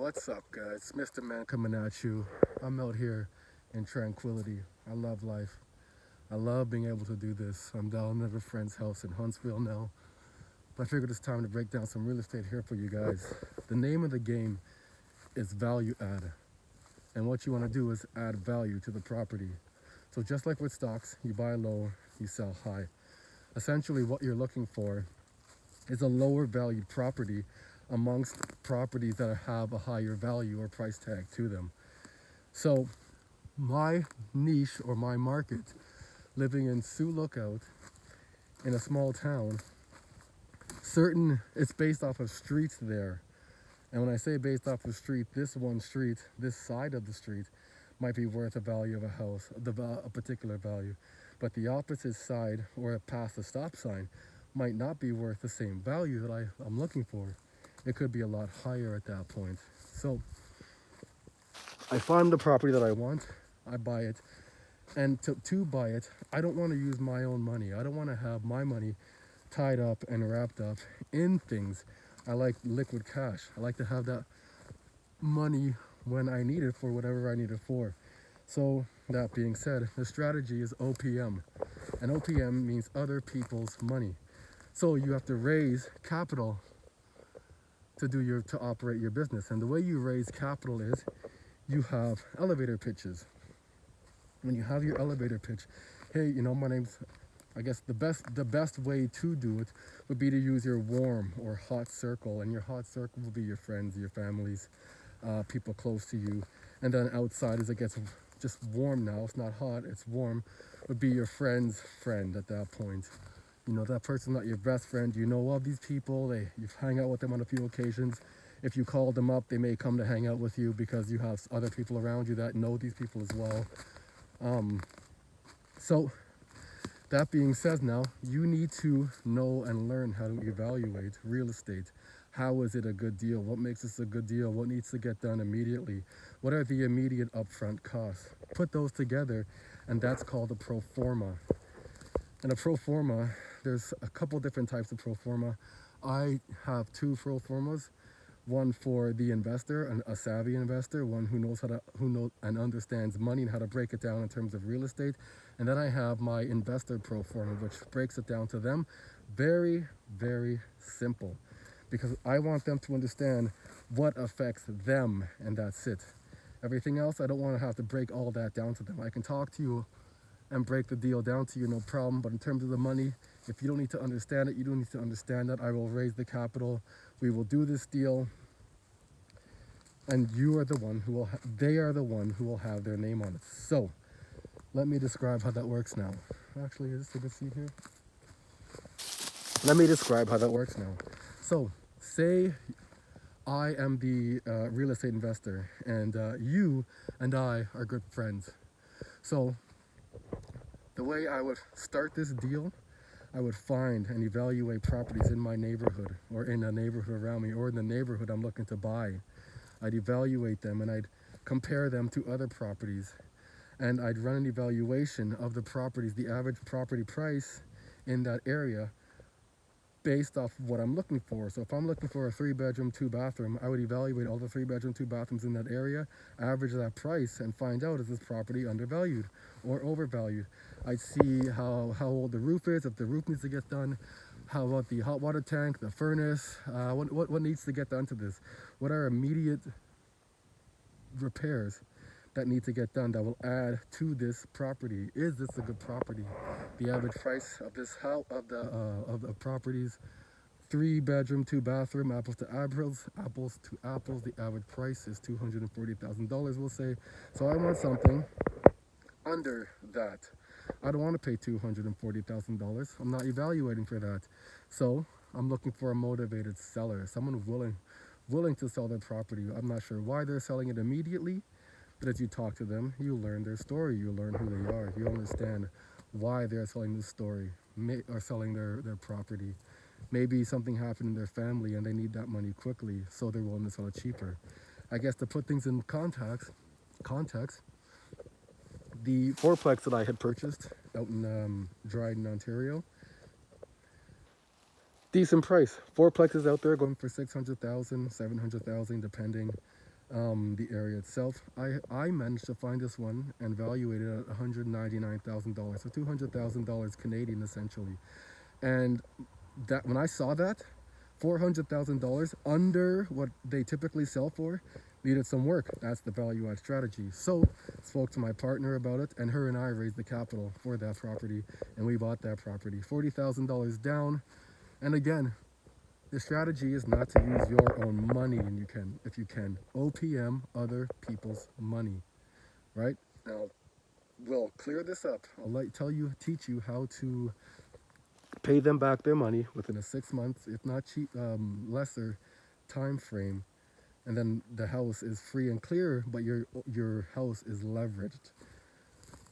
What's up, guys? Mr. Man coming at you. I'm out here in tranquility. I love life. I love being able to do this. I'm down at a friend's house in Huntsville now. But I figured it's time to break down some real estate here for you guys. The name of the game is value add. And what you want to do is add value to the property. So just like with stocks, you buy low, you sell high. Essentially what you're looking for is a lower valued property amongst properties that have a higher value or price tag to them. So my niche or my market, living in Sioux Lookout in a small town, it's based off of streets there. And when I say based off of street, this one street, this side of the street might be worth a value of a house, a particular value. But the opposite side or past the stop sign might not be worth the same value that I'm looking for. It could be a lot higher at that point. So I find the property that I want, I buy it, and to buy it, I don't want to use my own money. I don't want to have my money tied up and wrapped up in things. I like liquid cash. I like to have that money when I need it for whatever I need it for. So that being said, the strategy is OPM. And OPM means other people's money. So you have to raise capital to operate your business. And the way you raise capital is you have elevator pitches. When you have your elevator pitch, hey, my name's, I guess the best way to do it would be to use your warm or hot circle, and your hot circle will be your friends, your families, people close to you. And then outside, as it gets just warm now, it's not hot, it's warm, would be your friend's friend at that point. That person's not your best friend. You know of these people, you've hung out with them on a few occasions. If you call them up, they may come to hang out with you because you have other people around you that know these people as well. So that being said, now you need to know and learn how to evaluate real estate. How is it a good deal? What makes this a good deal? What needs to get done immediately? What are the immediate upfront costs? Put those together, and that's called a ProForma. And a ProForma, there's a couple different types of ProForma. I have two ProFormas. One for the investor, a savvy investor, one who knows and understands money and how to break it down in terms of real estate. And then I have my investor ProForma, which breaks it down to them. Very, very simple, because I want them to understand what affects them, and that's it. Everything else, I don't want to have to break all that down to them. I can talk to you and break the deal down to you, no problem. But in terms of the money, if you don't need to understand it, you don't need to understand that. I will raise the capital. We will do this deal, and you are the one who will. They are the one who will have their name on it. So, let me describe how that works now. Actually, is this a good seat here? Let me describe how that works now. So, say I am the real estate investor, and you and I are good friends. So, the way I would start this deal, I would find and evaluate properties in my neighborhood or in a neighborhood around me or in the neighborhood I'm looking to buy. I'd evaluate them and I'd compare them to other properties, and I'd run an evaluation of the properties, the average property price in that area based off of what I'm looking for. So if I'm looking for a 3-bedroom, 2-bathroom, I would evaluate all the 3-bedroom, 2-bathrooms in that area, average that price, and find out, is this property undervalued or overvalued? I'd see how old the roof is, if the roof needs to get done, how about the hot water tank, the furnace, what needs to get done to this? What are immediate repairs that need to get done that will add to this property? Is this a good property? The average price of this house, of the properties, 3-bedroom, 2-bathroom, apples to apples, the average price is $240,000, we'll say. So I want something under that. I don't want to pay $240,000. I'm not evaluating for that. So I'm looking for a motivated seller, someone willing to sell their property. I'm not sure why they're selling it immediately, but as you talk to them, you learn their story, you learn who they are, you understand why they're selling this story or selling their property. Maybe something happened in their family and they need that money quickly, so they're willing to sell it cheaper. I guess to put things in context, the fourplex that I had purchased out in Dryden, Ontario, decent price. Fourplexes out there going for 600,000, 700,000, depending. the area itself. I managed to find this one and valuate it at $199,000, so $200,000 Canadian essentially. And that when I saw that, $400,000 under what they typically sell for, needed some work. That's the value add strategy. So spoke to my partner about it, and her and I raised the capital for that property, and we bought that property. $40,000 down. And again, the strategy is not to use your own money, and you can, if you can, OPM other people's money, right? Now, we'll clear this up. Teach you how to pay them back their money within a 6 months, if not lesser time frame, and then the house is free and clear, but your house is leveraged.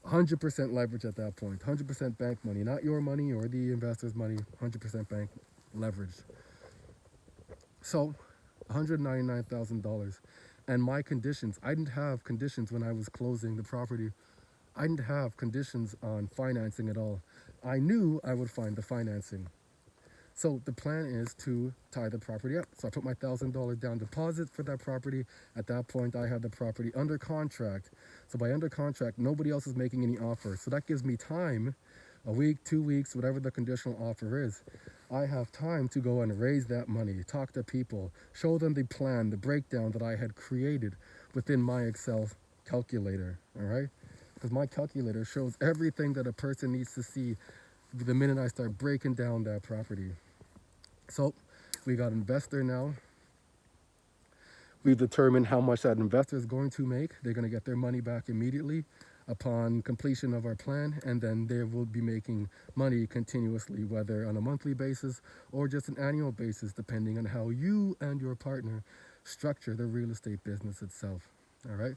100% leverage at that point. 100% bank money, not your money or the investor's money. 100% bank leverage. So, $199,000. And my conditions, I didn't have conditions when I was closing the property. I didn't have conditions on financing at all. I knew I would find the financing. So the plan is to tie the property up. So I put my $1,000 down deposit for that property. At that point, I had the property under contract. So by under contract, nobody else is making any offers. So that gives me time, a week, 2 weeks, whatever the conditional offer is. I have time to go and raise that money, talk to people, show them the plan, the breakdown that I had created within my Excel calculator, all right? Because my calculator shows everything that a person needs to see the minute I start breaking down that property. So we got an investor now. We've determined how much that investor is going to make. They're going to get their money back immediately upon completion of our plan, and then they will be making money continuously, whether on a monthly basis or just an annual basis, depending on how you and your partner structure the real estate business itself. All right.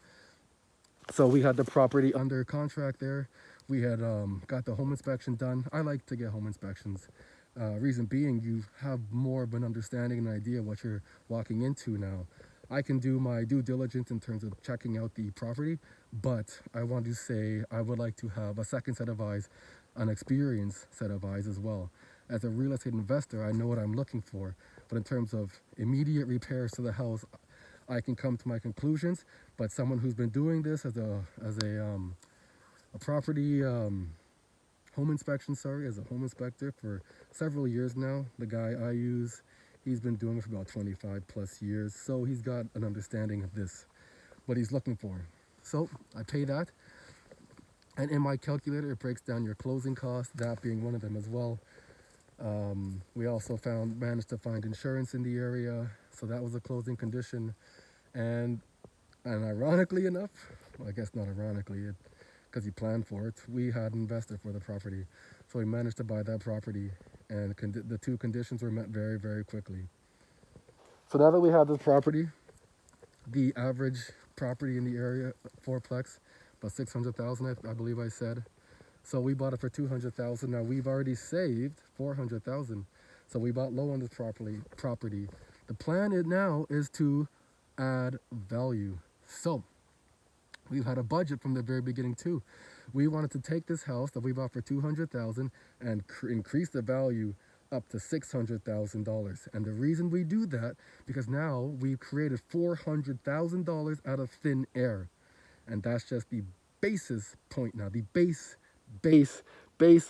So we had the property under contract there. We had got the home inspection done. I like to get home inspections. Reason being, you have more of an understanding and idea what you're walking into now. I can do my due diligence in terms of checking out the property, but I want to say I would like to have a second set of eyes, an experienced set of eyes as well. As a real estate investor, I know what I'm looking for, but in terms of immediate repairs to the house, I can come to my conclusions. But someone who's been doing this as a property home inspection, as a home inspector for several years now. The guy I use, he's been doing it for about 25 plus years, so he's got an understanding of this, what he's looking for. So I pay that, and in my calculator, it breaks down your closing costs, that being one of them as well. We also managed to find insurance in the area, so that was a closing condition. And ironically enough, well, I guess not ironically, because he planned for it, we had an investor for the property. So we managed to buy that property, and the two conditions were met very, very quickly. So now that we have the property, the average property in the area, fourplex, about 600,000, I believe I said. So we bought it for 200,000. Now we've already saved 400,000. So we bought low on this property. The plan now is to add value. So we've had a budget from the very beginning too. We wanted to take this house that we bought for 200,000 and increase the value up to $600,000. And the reason we do that, because now we've created $400,000 out of thin air. And that's just the basis point now, the base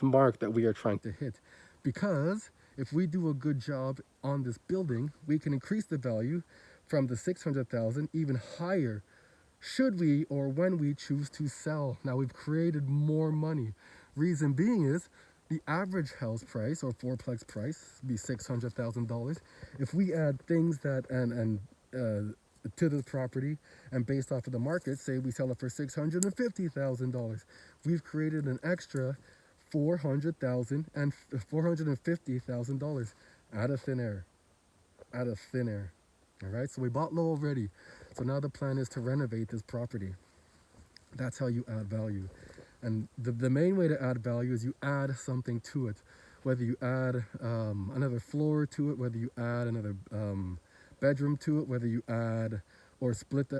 mark that we are trying to hit. Because if we do a good job on this building, we can increase the value from the 600,000 even higher, should we or when we choose to sell. Now we've created more money. Reason being is the average house price or fourplex price be $600,000. If we add things that to the property, and based off of the market, say we sell it for $650,000, we've created an extra $400,000 and $450,000 out of thin air. All right, so we bought low already. So now the plan is to renovate this property. That's how you add value. And the main way to add value is you add something to it. Whether you add another floor to it, whether you add another bedroom to it, whether you add or split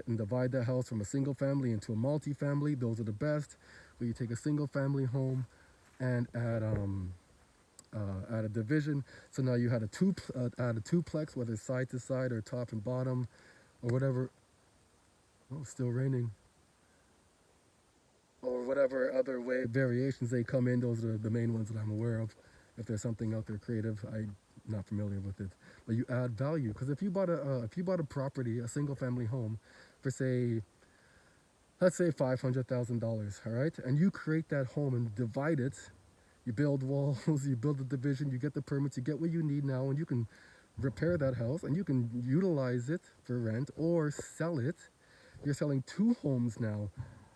and divide the house from a single family into a multi-family. Those are the best. Where you take a single family home and add a division. So now you had add a duplex, whether it's side to side or top and bottom or whatever. Oh, it's still raining. Or whatever other way variations they come in. Those are the main ones that I'm aware of. If there's something out there creative, I'm not familiar with it. But you add value because if you bought a property, a single family home, for say let's say $500,000, all right, and you create that home and divide it. You build walls, you build a division, you get the permits, you get what you need now, and you can repair that house and you can utilize it for rent or sell it. You're selling two homes now,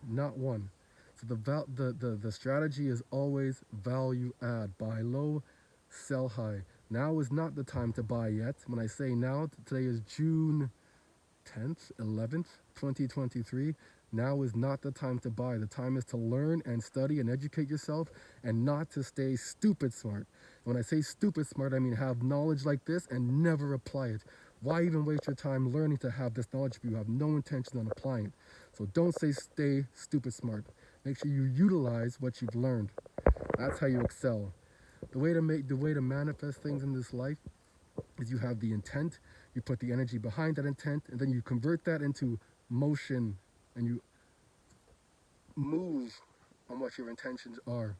not one. So the strategy is always value add. Buy low, sell high. Now is not the time to buy yet. When I say now, today is June 10th, 11th, 2023. Now is not the time to buy. The time is to learn and study and educate yourself and not to stay stupid smart. When I say stupid smart, I mean have knowledge like this and never apply it. Why even waste your time learning to have this knowledge if you have no intention on applying it? So don't say stay stupid smart. Make sure you utilize what you've learned. That's how you excel. The way to manifest things in this life is you have the intent, you put the energy behind that intent, and then you convert that into motion and you move on what your intentions are.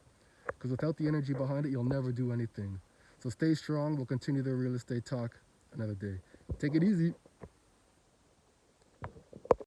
Because without the energy behind it, you'll never do anything. So stay strong. We'll continue the real estate talk another day. Take it easy.